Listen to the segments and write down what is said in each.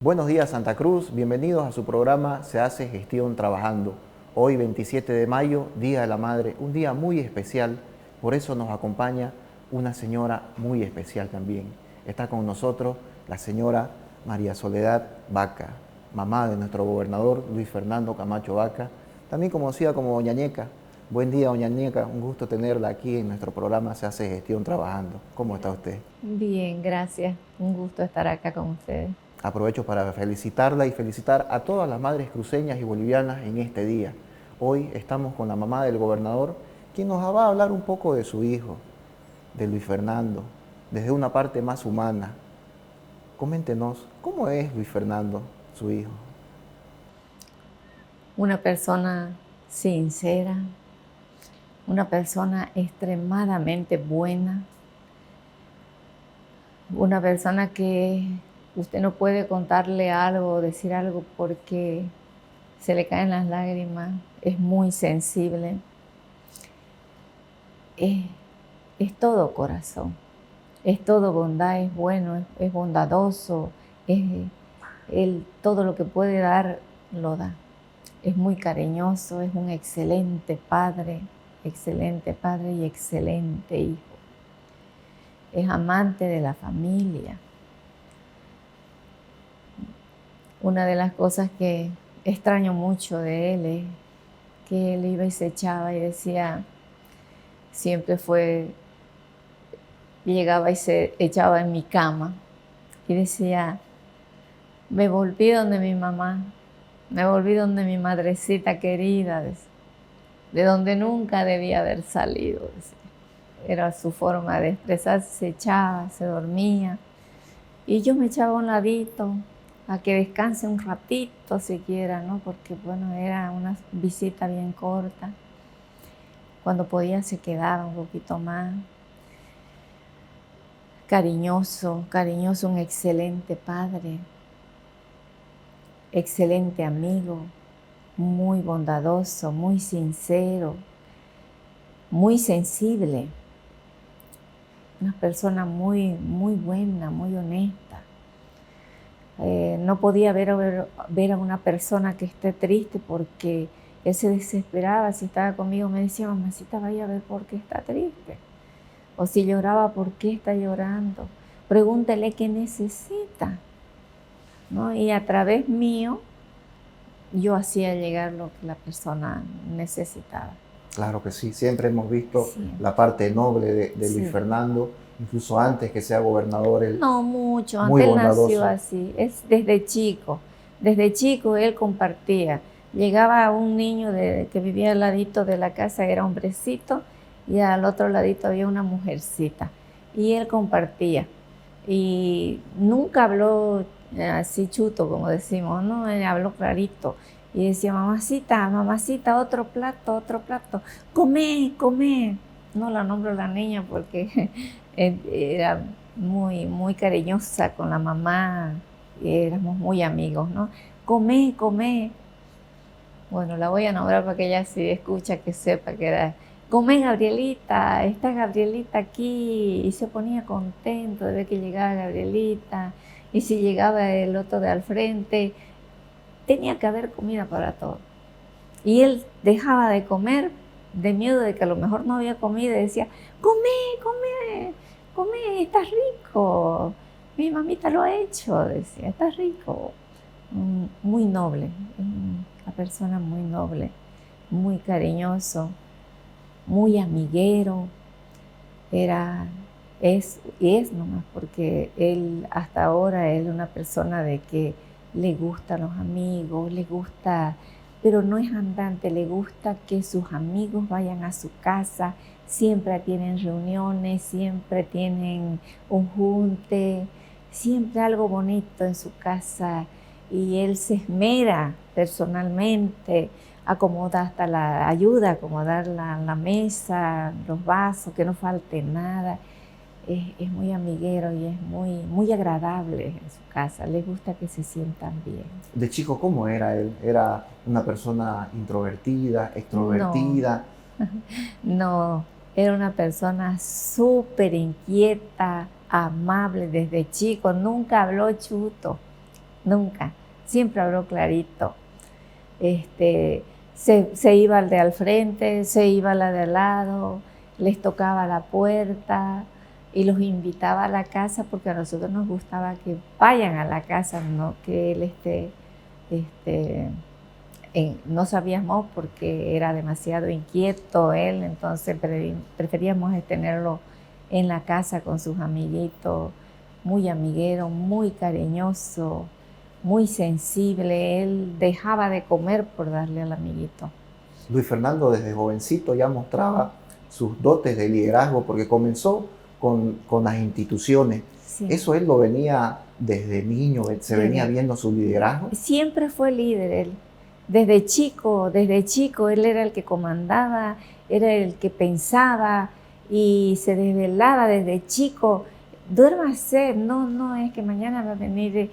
Buenos días Santa Cruz, bienvenidos a su programa Se hace gestión trabajando. Hoy 27 de mayo, Día de la Madre, un día muy especial, por eso nos acompaña una señora muy especial también. Está con nosotros la señora María Soledad Vaca, mamá de nuestro gobernador Luis Fernando Camacho Vaca, también conocida como Doña Ñeca. Buen día, Doña Ñeca, un gusto tenerla aquí en nuestro programa Se hace gestión trabajando. ¿Cómo está usted? Bien, gracias. Un gusto estar acá con ustedes. Aprovecho para felicitarla y felicitar a todas las madres cruceñas y bolivianas en este día. Hoy estamos con la mamá del gobernador, quien nos va a hablar un poco de su hijo, de Luis Fernando, desde una parte más humana. Coméntenos, ¿cómo es Luis Fernando, su hijo? Una persona sincera, una persona extremadamente buena, una persona que usted no puede contarle algo o decir algo porque se le caen las lágrimas, es muy sensible, es, es todo corazón, es todo bondad, es bueno, es bondadoso, él todo lo que puede dar, lo da. Es muy cariñoso, es un excelente padre y excelente hijo. Es amante de la familia. Una de las cosas que extraño mucho de él es que él iba y se echaba y decía, llegaba y se echaba en mi cama y decía, me volví donde mi mamá, me volví donde mi madrecita querida, de donde nunca debía haber salido, decía. Era su forma de expresarse, se echaba, se dormía. Y yo me echaba a un ladito a que descanse un ratito siquiera, ¿no? Porque, bueno, era una visita bien corta. Cuando podía se quedaba un poquito más. Cariñoso, un excelente padre, excelente amigo, muy bondadoso, muy sincero, muy sensible. Una persona muy buena, muy honesta. No podía ver a una persona que esté triste porque él se desesperaba. Si estaba conmigo me decía, mamacita, vaya a ver por qué está triste. O si lloraba, ¿por qué está llorando? Pregúntele qué necesita, ¿no? Y a través mío yo hacía llegar lo que la persona necesitaba. Claro que sí, siempre hemos visto Sí, la parte noble de Luis sí. Fernando, incluso antes que sea gobernador, él No mucho, muy antes él nació bondadoso. así, es desde chico. Desde chico él compartía. Llegaba un niño que vivía al ladito de la casa, era hombrecito, y al otro ladito había una mujercita. Y él compartía. Y nunca habló así chuto, como decimos, ¿no? Él habló clarito. Y decía, mamacita, mamacita, otro plato, come, come. No la nombro la niña porque era muy cariñosa con la mamá, y éramos muy amigos, ¿no? Come, come. Bueno, la voy a nombrar para que ella si escucha, que sepa que era, come Gabrielita, está Gabrielita aquí, y se ponía contento de ver que llegaba Gabrielita, y si llegaba el otro de al frente, tenía que haber comida para todos. Y él dejaba de comer de miedo de que a lo mejor no había comida y decía, come, come, come, está rico. Mi mamita lo ha hecho, decía, está rico. Muy noble, una persona muy noble, muy cariñoso, muy amiguero. Es nomás, porque él hasta ahora es una persona de que le gustan los amigos, le gusta, pero no es andante, le gusta que sus amigos vayan a su casa, siempre tienen reuniones, siempre tienen un junte, siempre algo bonito en su casa, y él se esmera personalmente, acomoda hasta la ayuda, acomodar la mesa, los vasos, que no falte nada. Es muy amiguero y es muy agradable en su casa. Les gusta que se sientan bien. De chico, ¿cómo era él? ¿Era una persona introvertida, No, extrovertida? no, era una persona súper inquieta, amable desde chico, nunca habló chuto. nunca. Siempre habló clarito. Se iba al de al frente, se iba a la de al lado, les tocaba la puerta y los invitaba a la casa porque a nosotros nos gustaba que vayan a la casa, no que él no sabíamos porque era demasiado inquieto él, entonces preferíamos tenerlo en la casa con sus amiguitos, muy amiguero, muy cariñoso, muy sensible. Él dejaba de comer por darle al amiguito. Luis Fernando desde jovencito ya mostraba sus dotes de liderazgo porque comenzó con las instituciones. Sí. Eso él lo venía desde niño, se venía viendo su liderazgo. Siempre fue líder él. Desde chico él era el que comandaba, era el que pensaba y se desvelaba desde chico. Duérmase, no es que mañana va a venir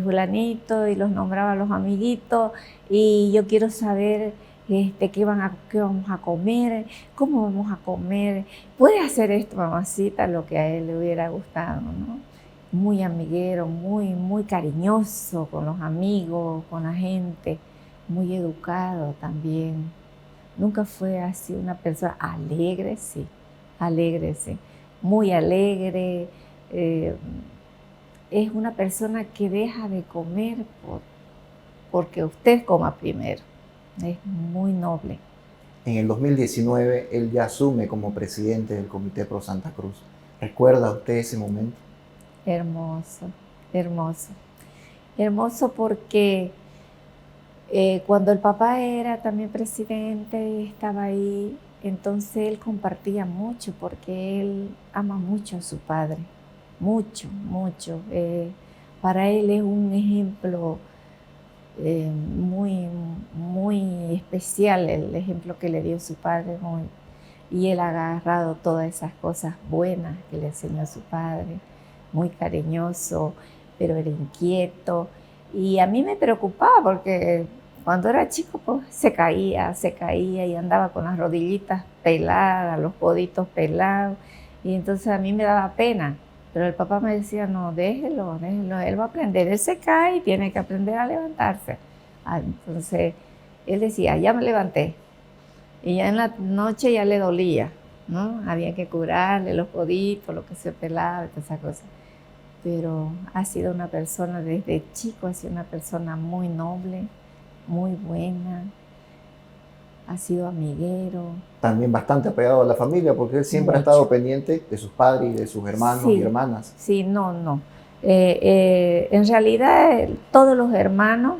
fulanito y los nombraba a los amiguitos y yo quiero saber qué vamos a comer, cómo vamos a comer. Puede hacer esto, mamacita, lo que a él le hubiera gustado, ¿no? Muy amiguero, muy cariñoso con los amigos, con la gente, muy educado también. Nunca fue así una persona alegre, sí, muy alegre. Es una persona que deja de comer porque usted coma primero. Es muy noble. En el 2019 él ya asume como presidente del Comité Pro Santa Cruz. ¿Recuerda usted ese momento? Hermoso, hermoso. Hermoso porque cuando el papá era también presidente y estaba ahí, entonces él compartía mucho porque él ama mucho a su padre. Mucho. Para él es un ejemplo muy especial el ejemplo que le dio su padre. Y él ha agarrado todas esas cosas buenas que le enseñó su padre. Muy cariñoso, pero era inquieto. Y a mí me preocupaba porque cuando era chico pues, se caía y andaba con las rodillitas peladas, los coditos pelados. Y entonces a mí me daba pena. Pero el papá me decía, no, déjelo, él va a aprender. Él se cae y tiene que aprender a levantarse. Entonces él decía, ya me levanté. Y ya en la noche ya le dolía, ¿no? Había que curarle los coditos, lo que se pelaba, todas esas cosas. Pero ha sido una persona, desde chico ha sido una persona muy noble, muy buena. Ha sido amiguero. También bastante apegado a la familia, porque él siempre ha estado pendiente de sus padres y de sus hermanos y hermanas. Sí, no. En realidad, todos los hermanos,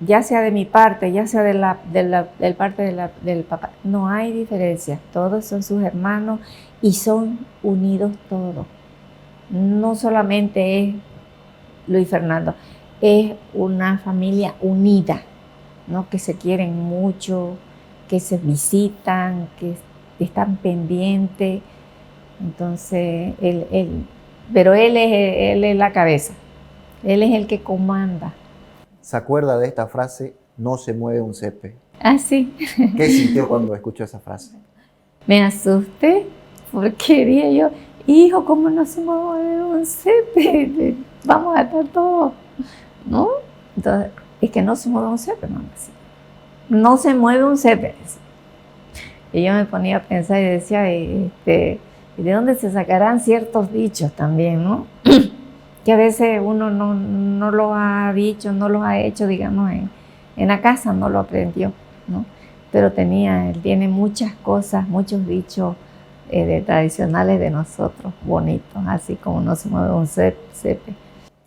ya sea de mi parte, ya sea del parte del papá, no hay diferencia. Todos son sus hermanos y son unidos todos. No solamente es Luis Fernando, es una familia unida, ¿no? Que se quieren mucho, que se visitan, que están pendientes. Entonces, pero él es la cabeza, él es el que comanda. ¿Se acuerda de esta frase, no se mueve un cepe? Ah, sí. ¿Qué sintió cuando escuchó esa frase? Me asusté porque dije yo, hijo, ¿cómo no se mueve un cepe? Vamos a estar todos, ¿no? Entonces, es que no se mueve un cepe, mamá. No se mueve un cepe. Y yo me ponía a pensar y decía, ¿y de dónde se sacarán ciertos dichos también, no? Que a veces uno no lo ha dicho, no lo ha hecho, digamos, en la casa no lo aprendió, ¿no? Pero él tiene muchas cosas, muchos dichos tradicionales de nosotros, bonitos, así como no se mueve un cepe.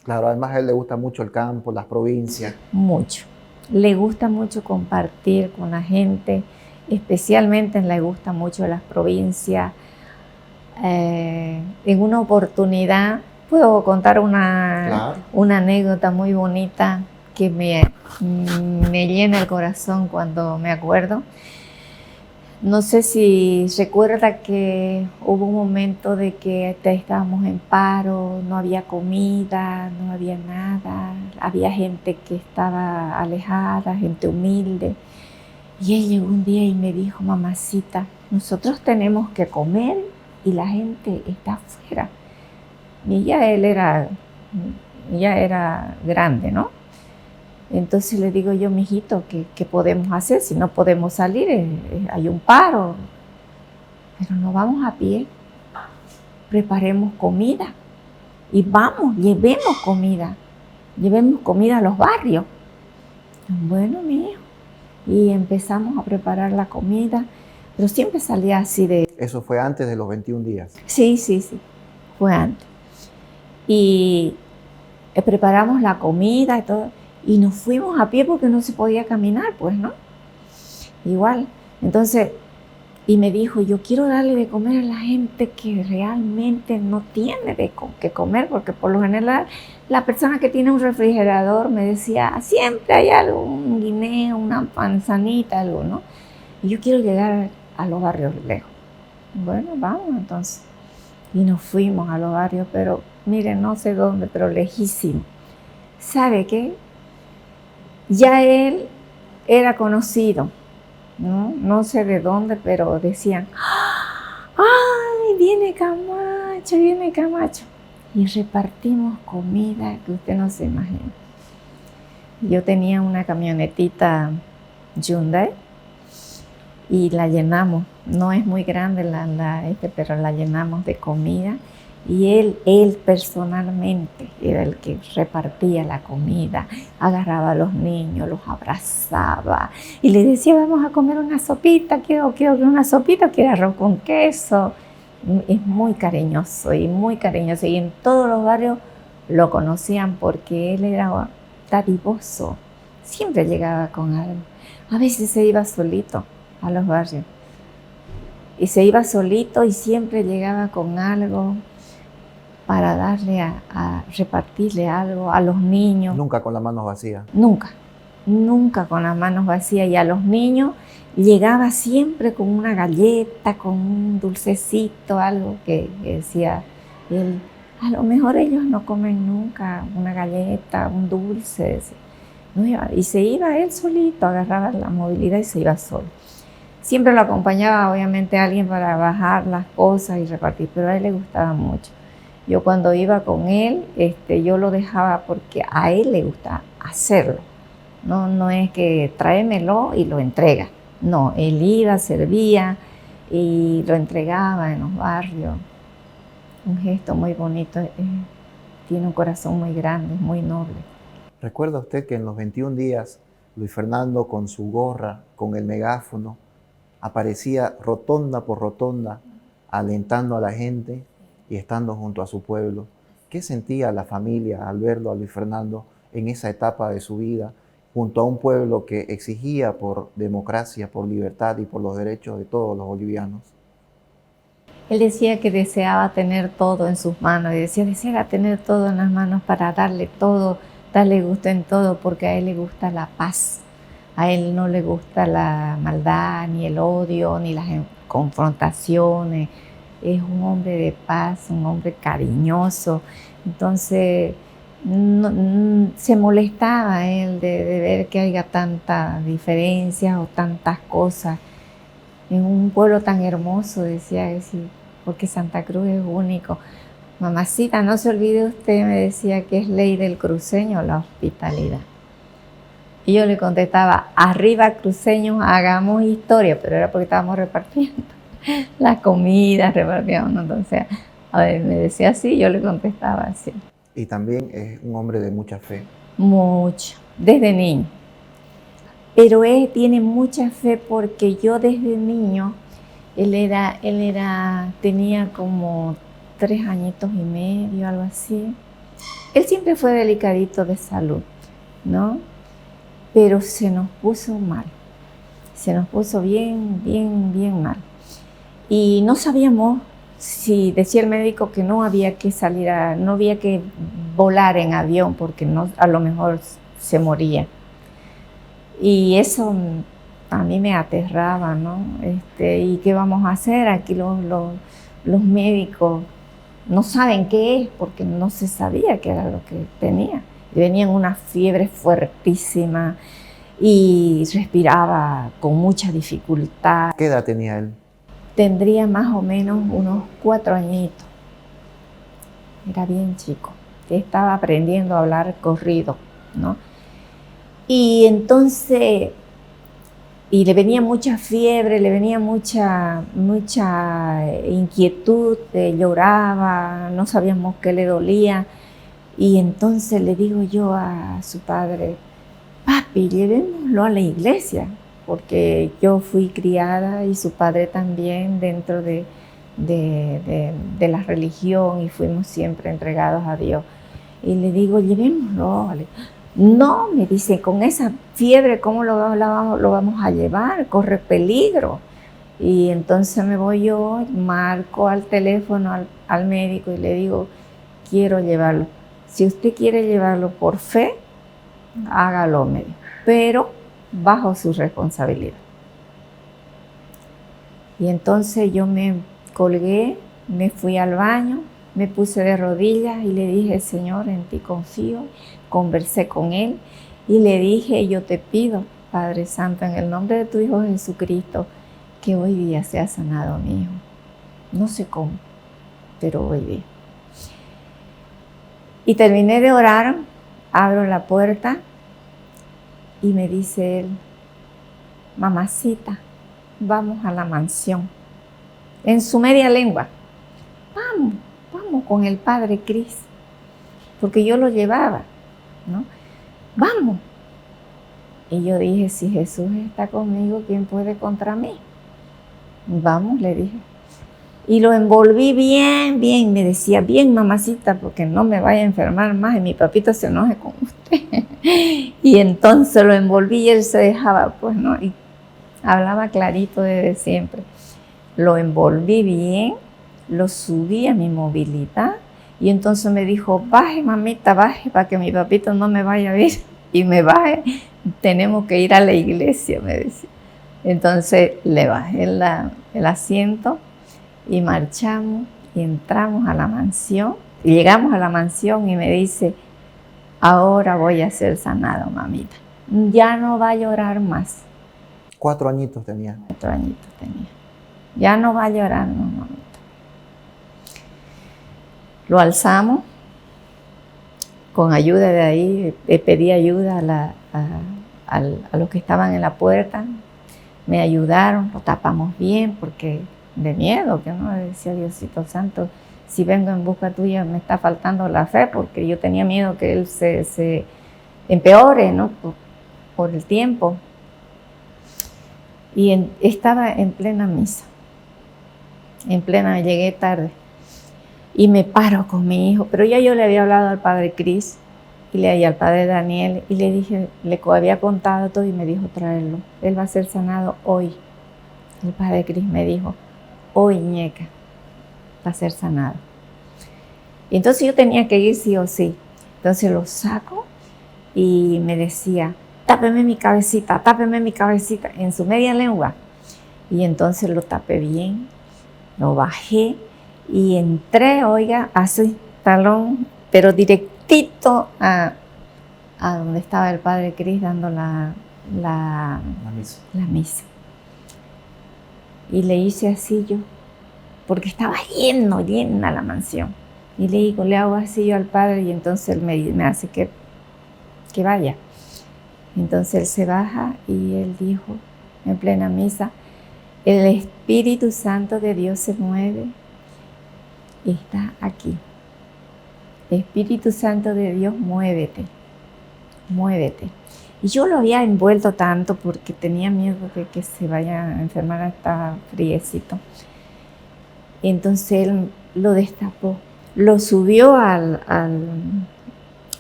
Claro, además a él le gusta mucho el campo, las provincias. Mucho. Le gusta mucho compartir con la gente, especialmente le gusta mucho las provincias. En una oportunidad, puedo contar una anécdota muy bonita que me llena el corazón cuando me acuerdo. No sé si recuerda que hubo un momento de que estábamos en paro, no había comida, no había nada, había gente que estaba alejada, gente humilde. Y él llegó un día y me dijo, mamacita, nosotros tenemos que comer y la gente está afuera. Y ya era grande, ¿no? Entonces le digo yo, mijito, ¿qué podemos hacer? Si no podemos salir, hay un paro. Pero no vamos a pie. Preparemos comida. Y vamos, llevemos comida a los barrios. Bueno, mi hijo. Y empezamos a preparar la comida, pero siempre salía así de... Eso fue antes de los 21 días. Sí, fue antes. Y preparamos la comida y todo, y nos fuimos a pie porque no se podía caminar, pues, ¿no? Igual. Entonces, y me dijo, yo quiero darle de comer a la gente que realmente no tiene que comer, porque por lo general la persona que tiene un refrigerador me decía, siempre hay algo, un guineo, una manzanita, algo, ¿no? Y yo quiero llegar a los barrios lejos. Bueno, vamos entonces. Y nos fuimos a los barrios, pero miren, no sé dónde, pero lejísimo. ¿Sabe qué? Ya él era conocido, ¿no? No sé de dónde, pero decían, ¡ay, viene Camacho! Y repartimos comida que usted no se imagina. Yo tenía una camionetita Hyundai y la llenamos. No es muy grande pero la llenamos de comida. Y él personalmente era el que repartía la comida, agarraba a los niños, los abrazaba y le decía, vamos a comer una sopita, quiero una sopita, quiero arroz con queso. Es muy cariñoso. Y en todos los barrios lo conocían porque él era dadivoso. Siempre llegaba con algo. A veces se iba solito a los barrios. Y se iba solito y siempre llegaba con algo para darle a repartirle algo a los niños. Nunca con las manos vacías. Nunca con las manos vacías. Y a los niños llegaba siempre con una galleta, con un dulcecito, algo que decía él. A lo mejor ellos no comen nunca una galleta, un dulce. Y se iba él solito, agarraba la movilidad y se iba solo. Siempre lo acompañaba, obviamente, alguien para bajar las cosas y repartir, pero a él le gustaba mucho. Yo cuando iba con él, yo lo dejaba porque a él le gusta hacerlo. No es que tráemelo y lo entrega. No, él iba, servía y lo entregaba en los barrios. Un gesto muy bonito. Tiene un corazón muy grande, muy noble. ¿Recuerda usted que en los 21 días Luis Fernando con su gorra, con el megáfono, aparecía rotonda por rotonda, alentando a la gente y estando junto a su pueblo? ¿Qué sentía la familia al verlo a Luis Fernando en esa etapa de su vida, junto a un pueblo que exigía por democracia, por libertad y por los derechos de todos los bolivianos? Él decía que deseaba tener todo en sus manos, y deseaba tener todo en las manos para darle todo, darle gusto en todo, porque a él le gusta la paz. A él no le gusta la maldad, ni el odio, ni las confrontaciones. Es un hombre de paz, un hombre cariñoso. Entonces, se molestaba él de ver que haya tantas diferencias o tantas cosas. En un pueblo tan hermoso, decía él, sí, porque Santa Cruz es único. Mamacita, no se olvide usted, me decía, que es ley del cruceño la hospitalidad. Y yo le contestaba, arriba cruceños, hagamos historia, pero era porque estábamos repartiendo la comida, repartíamos, ¿no? Entonces, a ver, me decía así, yo le contestaba así. Y también es un hombre de mucha fe. Mucho, desde niño. Pero él tiene mucha fe porque yo desde niño, tenía como 3 añitos y medio, algo así. Él siempre fue delicadito de salud, ¿no? Pero se nos puso mal, se nos puso bien mal. Y no sabíamos si decía el médico que no había que no había que volar en avión porque a lo mejor se moría. Y eso a mí me aterraba, ¿no? ¿Y qué vamos a hacer? Aquí los médicos no saben qué es porque no se sabía qué era lo que tenía. Venían una fiebre fuertísima y respiraba con mucha dificultad. ¿Qué edad tenía él? Tendría más o menos unos 4 añitos. era bien chico, estaba aprendiendo a hablar corrido, ¿no? Y entonces, y le venía mucha fiebre, le venía mucha inquietud, lloraba, no sabíamos qué le dolía. Y entonces le digo yo a su padre, papi, llevémoslo a la iglesia, porque yo fui criada y su padre también dentro de la religión y fuimos siempre entregados a Dios. Y le digo, llevémoslo. No, me dice, con esa fiebre, ¿cómo lo vamos a llevar? Corre peligro. Y entonces me voy yo, marco al teléfono al médico y le digo, quiero llevarlo. Si usted quiere llevarlo por fe, hágalo, me dijo, pero bajo su responsabilidad. Y entonces yo me colgué, me fui al baño, me puse de rodillas y le dije, Señor, en ti confío. Conversé con él y le dije, yo te pido, Padre Santo, en el nombre de tu Hijo Jesucristo, que hoy día sea sanado mi hijo. No sé cómo, pero hoy día. Y terminé de orar, abro la puerta y me dice él, mamacita, vamos a la mansión. En su media lengua, vamos con el Padre Cris, porque yo lo llevaba, ¿no? Vamos. Y yo dije, si Jesús está conmigo, ¿quién puede contra mí? Vamos, le dije. Y lo envolví bien, me decía, bien mamacita, porque no me vaya a enfermar más y mi papito se enoje con usted. Y entonces lo envolví y él se dejaba, pues, ¿no? Y hablaba clarito desde siempre. Lo envolví bien, lo subí a mi movilidad y entonces me dijo, baje mamita, baje para que mi papito no me vaya a ver. Y me bajé, tenemos que ir a la iglesia, me decía. Entonces le bajé el asiento y marchamos y entramos a la mansión. Y llegamos a la mansión y me dice, ahora voy a ser sanado, mamita. Ya no va a llorar más. 4 añitos tenía. 4 añitos tenía. Ya no va a llorar, no, mamita. Lo alzamos. Con ayuda de ahí, pedí ayuda a los que estaban en la puerta. Me ayudaron, lo tapamos bien porque de miedo, que no decía Diosito Santo, si vengo en busca tuya me está faltando la fe, porque yo tenía miedo que él se empeore, ¿no? Por el tiempo. Y estaba en plena misa, llegué tarde. Y me paro con mi hijo, pero ya yo le había hablado al padre Cris y al padre Daniel y le dije, le había contado todo y me dijo traerlo. Él va a ser sanado hoy. El padre Cris me dijo, hoy, ñeca, va a ser sanado. Y entonces yo tenía que ir sí o sí. Entonces lo saco y me decía, tápeme mi cabecita, en su media lengua. Y entonces lo tapé bien, lo bajé. Y entré, oiga, así, talón, pero directito a donde estaba el padre Cris dando la misa. Y le hice así yo, porque estaba llena la mansión. Y le hago así yo al padre y entonces él me hace que vaya. Entonces él se baja y él dijo en plena misa, el Espíritu Santo de Dios se mueve. Está aquí. Espíritu Santo de Dios, muévete. Y yo lo había envuelto tanto porque tenía miedo de que se vaya a enfermar, hasta friecito. Entonces él lo destapó, lo subió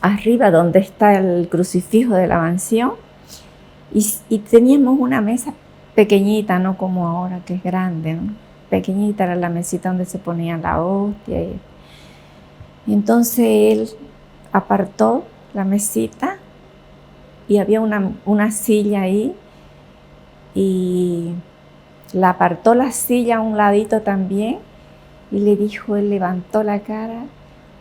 arriba donde está el crucifijo de la mansión y teníamos una mesa pequeñita, no como ahora que es grande, ¿no? Pequeñita era la mesita donde se ponía la hostia. Y entonces él apartó la mesita y había una silla ahí y la apartó la silla a un ladito también y le dijo, él levantó la cara,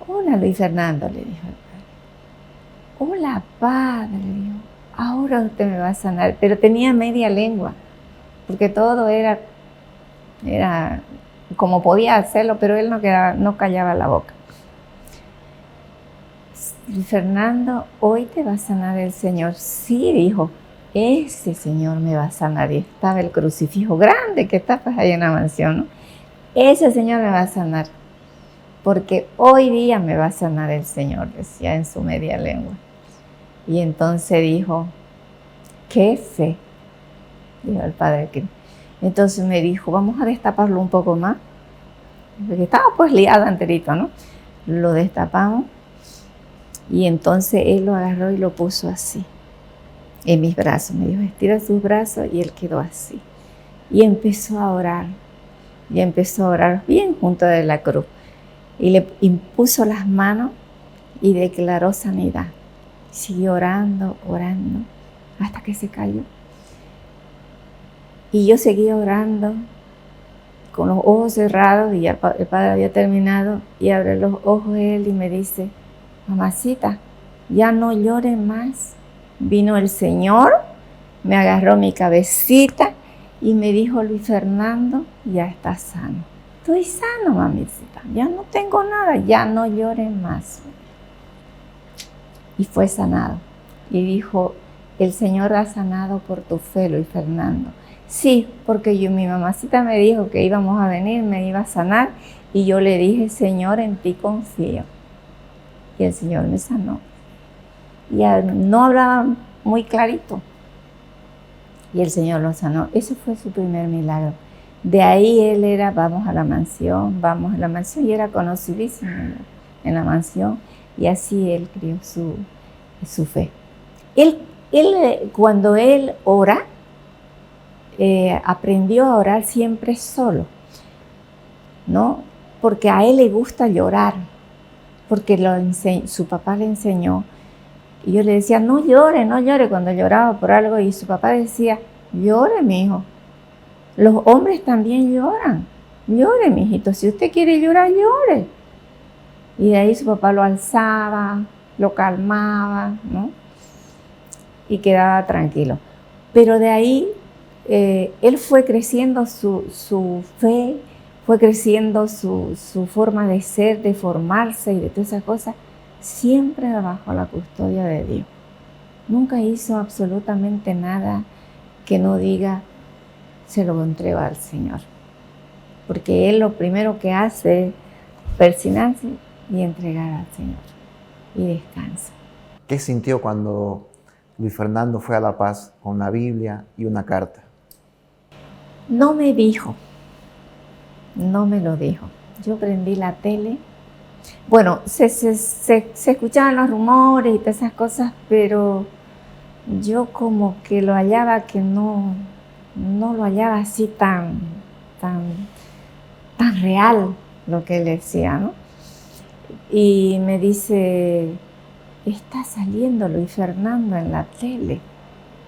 hola Luis Fernando, le dijo al padre. Hola padre, le dijo, ahora usted me va a sanar, pero tenía media lengua, porque todo era como podía hacerlo, pero él no callaba la boca. Luis Fernando, hoy te va a sanar el Señor. Sí, dijo, ese Señor me va a sanar. Y estaba el crucifijo grande que está pues ahí en la mansión, ¿no? Ese Señor me va a sanar, porque hoy día me va a sanar el Señor, decía en su media lengua. Y entonces dijo, qué fe, dijo el Padre Cristo. Entonces me dijo, vamos a destaparlo un poco más, porque estaba pues liada enterito, ¿no? Lo destapamos y entonces él lo agarró y lo puso así, en mis brazos. Me dijo, estira sus brazos, y él quedó así. Y empezó a orar, bien junto de la cruz. Y le impuso las manos y declaró sanidad. Siguió orando, hasta que se cayó. Y yo seguía orando con los ojos cerrados, y ya el Padre había terminado, y abre los ojos él y me dice, mamacita, ya no llores más. Vino el Señor, me agarró mi cabecita y me dijo, Luis Fernando, ya estás sano. Estoy sano, mamacita, ya no tengo nada, ya no llores más. Y fue sanado. Y dijo, el Señor ha sanado por tu fe, Luis Fernando. Sí, porque mi mamacita me dijo que íbamos a venir, me iba a sanar, y yo le dije, Señor, en ti confío. Y el Señor me sanó. Y no hablaba muy clarito, y el Señor lo sanó. Ese fue su primer milagro. De ahí él era, vamos a la mansión, y era conocidísimo en la mansión, y así él crió su fe. Cuando él ora, aprendió a orar siempre solo, ¿no? Porque a él le gusta llorar, porque su papá le enseñó. Y yo le decía, no llore, cuando lloraba por algo, y su papá decía, llore, mi hijo. Los hombres también lloran. Llore, mijito, si usted quiere llorar, llore. Y de ahí su papá lo alzaba, lo calmaba, ¿no? Y quedaba tranquilo. Pero de ahí él fue creciendo su fe, fue creciendo su forma de ser, de formarse y de todas esas cosas, siempre bajo la custodia de Dios. Nunca hizo absolutamente nada que no diga, se lo entrego al Señor. Porque él lo primero que hace es persignarse y entregar al Señor. Y descansa. ¿Qué sintió cuando Luis Fernando fue a La Paz con la Biblia y una carta? No me dijo, no me lo dijo. Yo prendí la tele. Bueno, se escuchaban los rumores y todas esas cosas, pero yo como que lo hallaba que no lo hallaba así tan real lo que él decía, ¿no? Y me dice, está saliendo Luis Fernando en la tele.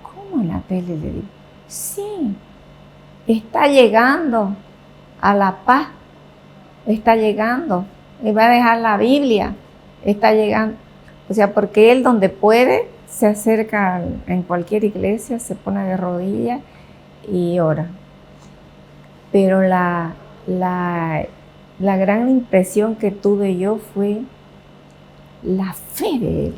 ¿Cómo en la tele? Le digo, sí, está llegando a La Paz, está llegando, y va a dejar la Biblia, está llegando. O sea, porque él donde puede se acerca en cualquier iglesia, se pone de rodillas y ora. Pero la gran impresión que tuve yo fue la fe de él,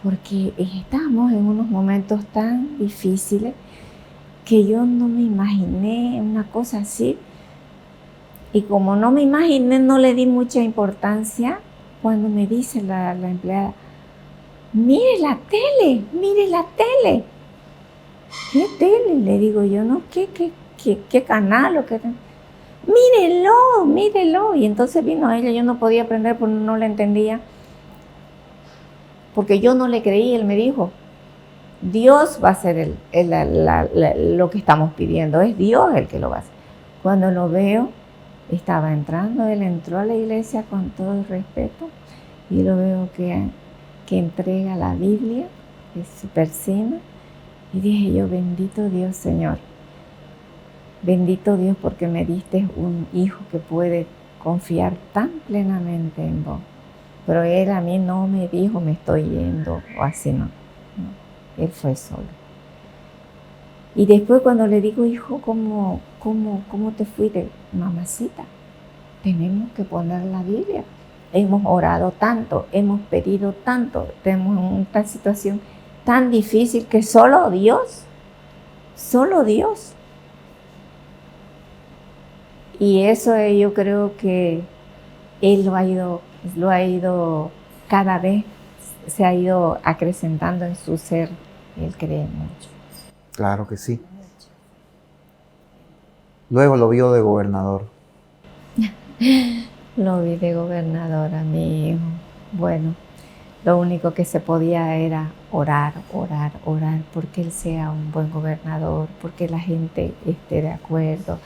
porque estábamos en unos momentos tan difíciles que yo no me imaginé una cosa así, y como no me imaginé, no le di mucha importancia cuando me dice la empleada, mire la tele. ¿Qué tele? Le digo yo, ¿no? ¿Qué canal o qué? Mírelo. Y entonces vino ella, yo no podía aprender porque no le entendía, porque yo no le creí. Él me dijo, Dios va a hacer lo que estamos pidiendo, es Dios el que lo va a hacer. Cuando lo veo, estaba entrando, él entró a la iglesia con todo el respeto, y lo veo que entrega la Biblia, que se persina, y dije yo, bendito Dios, Señor. Bendito Dios, porque me diste un hijo que puede confiar tan plenamente en vos. Pero él a mí no me dijo, me estoy yendo, o así, no. Él fue solo. Y después cuando le digo, hijo, ¿cómo te fuiste? Mamacita, tenemos que poner la Biblia. hemos orado tanto, hemos pedido tanto, tenemos una situación tan difícil que solo Dios. Y eso yo creo que Él lo ha ido cada vez, se ha ido acrecentando en su ser. Él cree mucho. Claro que sí. Luego lo vio de gobernador. Lo vi de gobernador a mi hijo. Bueno, lo único que se podía era orar, porque él sea un buen gobernador, porque la gente esté de acuerdo,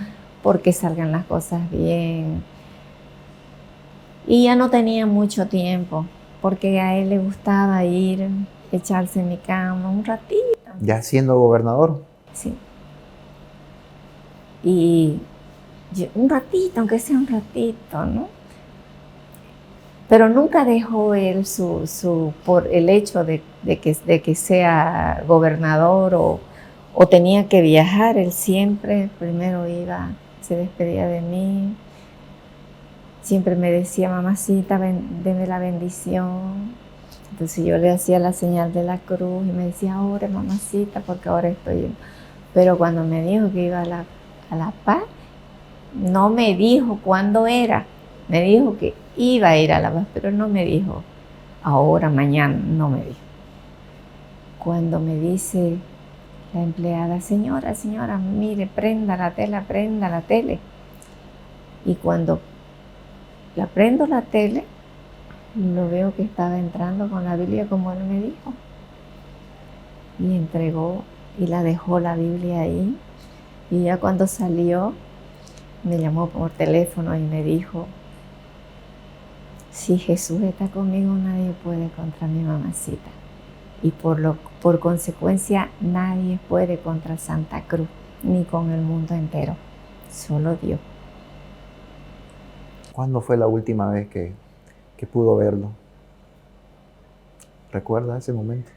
porque salgan las cosas bien. Y ya no tenía mucho tiempo, porque a él le gustaba ir, echarse en mi cama un ratito. ¿Ya siendo gobernador? Sí. Y un ratito, aunque sea un ratito, ¿no? Pero nunca dejó él por el hecho de que sea gobernador o tenía que viajar, él siempre primero iba, se despedía de mí, siempre me decía, mamacita, deme la bendición. Entonces yo le hacía la señal de la cruz y me decía, ahora mamacita, porque ahora estoy yendo. Pero cuando me dijo que iba a La Paz, no me dijo cuándo era. Me dijo que iba a ir a La Paz, pero no me dijo ahora, mañana, no me dijo. Cuando me dice la empleada, señora, mire, prenda la tele. Y cuando la prendo la tele, lo veo que estaba entrando con la Biblia como él me dijo. Y entregó y la dejó la Biblia ahí. Y ya cuando salió, me llamó por teléfono y me dijo, si Jesús está conmigo, nadie puede contra mi mamacita. Y por consecuencia, nadie puede contra Santa Cruz, ni con el mundo entero. Solo Dios. ¿Cuándo fue la última vez que pudo verlo? ¿Recuerda ese momento?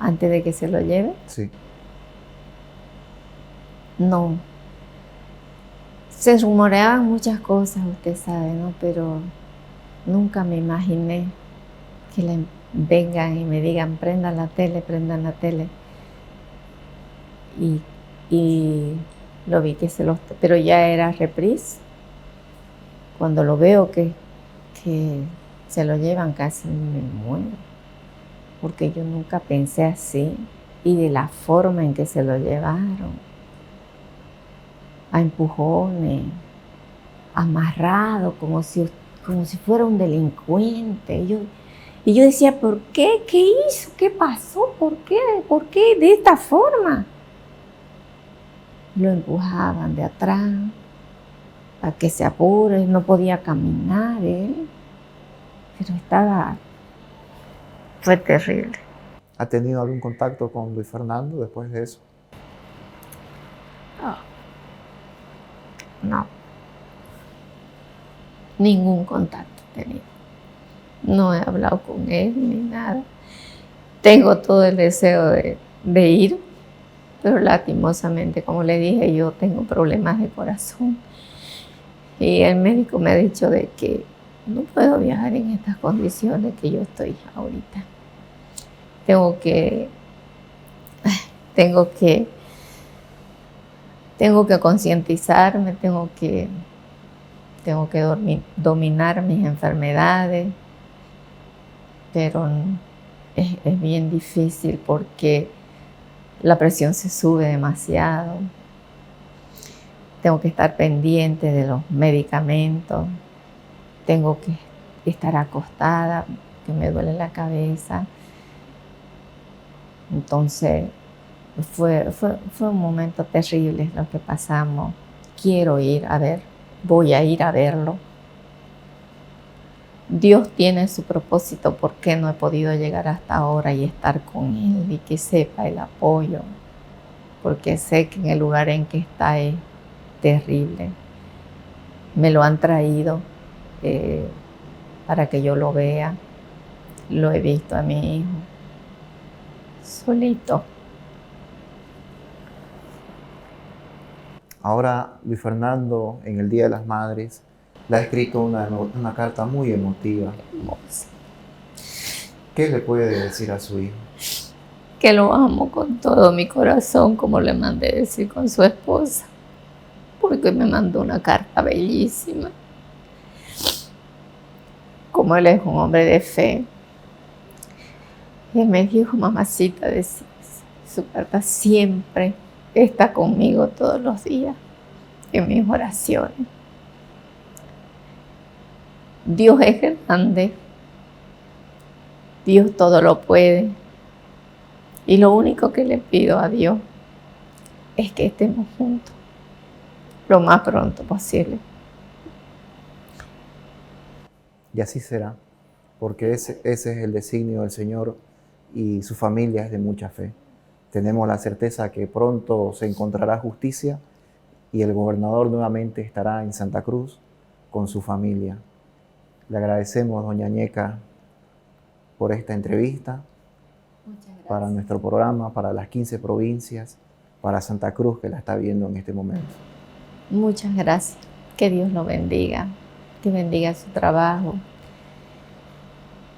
¿Antes de que se lo lleve? Sí. No. Se rumoreaban muchas cosas, usted sabe, ¿no? Pero nunca me imaginé que vengan y me digan, prendan la tele. Y lo vi que pero ya era reprise. Cuando lo veo que se lo llevan, casi me muero. Porque yo nunca pensé así. Y de la forma en que se lo llevaron. A empujones, amarrado, como si fuera un delincuente. Y yo decía, ¿por qué? ¿Qué hizo? ¿Qué pasó? ¿Por qué? ¿Por qué de esta forma? Lo empujaban de atrás para que se apure, no podía caminar él, pero fue terrible. ¿Ha tenido algún contacto con Luis Fernando después de eso? No. Ningún contacto he tenido. No he hablado con él ni nada. Tengo todo el deseo de ir, pero lastimosamente, como le dije, yo tengo problemas de corazón. Y el médico me ha dicho de que no puedo viajar en estas condiciones que yo estoy ahorita. Tengo que concientizarme, tengo que dominar mis enfermedades, pero es bien difícil porque la presión se sube demasiado. Tengo que estar pendiente de los medicamentos, tengo que estar acostada, que me duele la cabeza. Entonces, fue un momento terrible lo que pasamos. Voy a ir a verlo. Dios tiene su propósito, por qué no he podido llegar hasta ahora y estar con él y que sepa el apoyo, porque sé que en el lugar en que está es terrible. Me lo han traído para que yo lo vea. Lo he visto a mi hijo solito. Ahora Luis Fernando, en el Día de las Madres, le ha escrito una carta muy emotiva. Hermosa. ¿Qué le puede decir a su hijo? Que lo amo con todo mi corazón, como le mandé decir con su esposa, porque me mandó una carta bellísima. Como él es un hombre de fe, y él me dijo: mamacita, su carta siempre está conmigo todos los días, en mis oraciones. Dios es grande, Dios todo lo puede, y lo único que le pido a Dios es que estemos juntos lo más pronto posible. Y así será, porque ese es el designio del Señor y su familia es de mucha fe. Tenemos la certeza que pronto se encontrará justicia y el gobernador nuevamente estará en Santa Cruz con su familia. Le agradecemos, doña Ñeca, por esta entrevista. Muchas gracias. Para nuestro programa, para las 15 provincias, para Santa Cruz que la está viendo en este momento. Muchas gracias. Que Dios lo bendiga, que bendiga su trabajo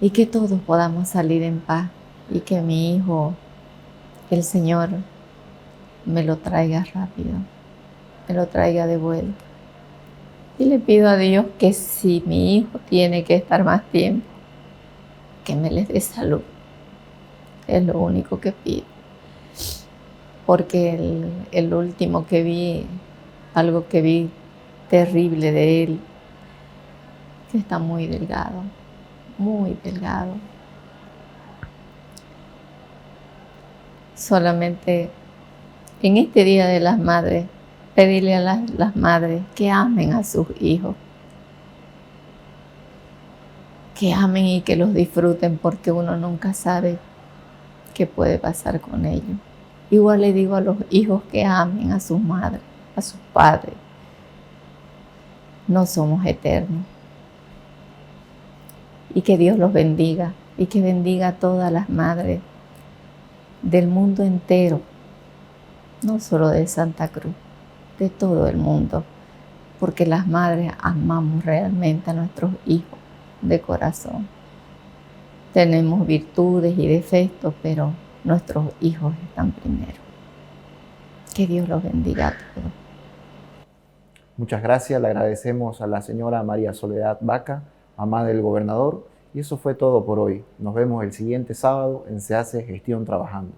y que todos podamos salir en paz y que mi hijo, el Señor, me lo traiga rápido, me lo traiga de vuelta. Y le pido a Dios que si mi hijo tiene que estar más tiempo, que me les dé salud. Es lo único que pido. Porque el último que vi, algo que vi terrible de él, que está muy delgado, muy delgado. Solamente en este Día de las Madres, pedirle a las madres que amen a sus hijos, que amen y que los disfruten, porque uno nunca sabe qué puede pasar con ellos. Igual le digo a los hijos que amen a sus madres, a sus padres. No somos eternos. Y que Dios los bendiga y que bendiga a todas las madres del mundo entero, no solo de Santa Cruz, de todo el mundo, porque las madres amamos realmente a nuestros hijos de corazón. Tenemos virtudes y defectos, pero nuestros hijos están primero. Que Dios los bendiga a todos. Muchas gracias, le agradecemos a la señora María Soledad Vaca, mamá del gobernador, y eso fue todo por hoy. Nos vemos el siguiente sábado en Se Hace Gestión Trabajando.